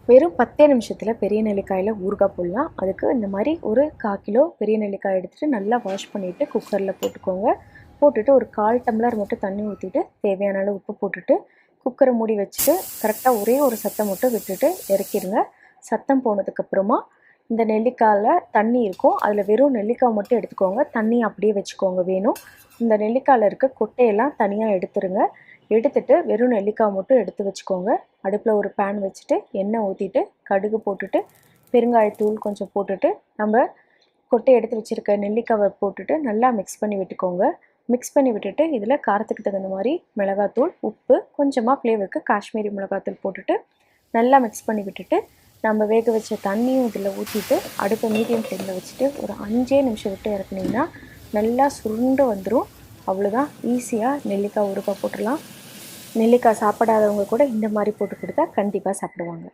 வெறும் 10 நிமிஷத்தில் பெரிய நெல்லிக்காயில் ஊறுகாய் போடலாம். அதுக்கு இந்த மாதிரி ஒரு 1/4 கிலோ பெரிய நெல்லிக்காய் எடுத்துகிட்டு நல்லா வாஷ் பண்ணிவிட்டு குக்கரில் போட்டுக்கோங்க. போட்டுட்டு ஒரு 1/4 டம்ளர் மட்டும் தண்ணி ஊற்றிட்டு தேவையான அளவு உப்பு போட்டுட்டு குக்கரை மூடி வச்சுட்டு கரெக்டாக ஒரே ஒரு சத்தம் மட்டும் விட்டுட்டு இறக்கிடுங்க. சத்தம் போனதுக்கப்புறமா இந்த நெல்லிக்காயில் தண்ணி இருக்கும், அதில் வெறும் நெல்லிக்காய் மட்டும் எடுத்துக்கோங்க. தண்ணி அப்படியே வச்சுக்கோங்க வேணும். இந்த நெல்லிக்காயில் இருக்க கொட்டையெல்லாம் தனியாக எடுத்துருங்க. எடுத்துட்டு வெறும் நெல்லிக்காய் மட்டும் எடுத்து வச்சுக்கோங்க. அடுப்பில் ஒரு பேன் வச்சுட்டு எண்ணெய் ஊற்றிட்டு கடுகு போட்டுட்டு பெருங்காயத்தூள் கொஞ்சம் போட்டுட்டு நம்ம கொட்டை எடுத்து வச்சுருக்க நெல்லிக்காவை போட்டுட்டு நல்லா மிக்ஸ் பண்ணி விட்டுக்கோங்க. மிக்ஸ் பண்ணி விட்டுட்டு இதில் காரத்துக்கு தகுந்த மாதிரி மிளகாத்தூள், உப்பு, கொஞ்சமாக ஃப்ளேவருக்கு காஷ்மீரி மிளகாத்தூள் போட்டுட்டு நல்லா மிக்ஸ் பண்ணி விட்டுட்டு நம்ம வேக வச்ச தண்ணியும் இதில் ஊற்றிட்டு அடுப்பை மீடியம் ஃப்ளேமில் வச்சுட்டு ஒரு 5 நிமிஷம் விட்டு இறக்குனீங்கன்னா நல்லா சுருண்டு வந்துடும். அவ்வளோதான், ஈஸியாக நெல்லிக்காய் ஊறுகாய் போட்டுடலாம். நெல்லிக்காய் சாப்பிடாதவங்க கூட இந்த மாதிரி போட்டு கொடுத்தா கண்டிப்பாக சாப்பிடுவாங்க.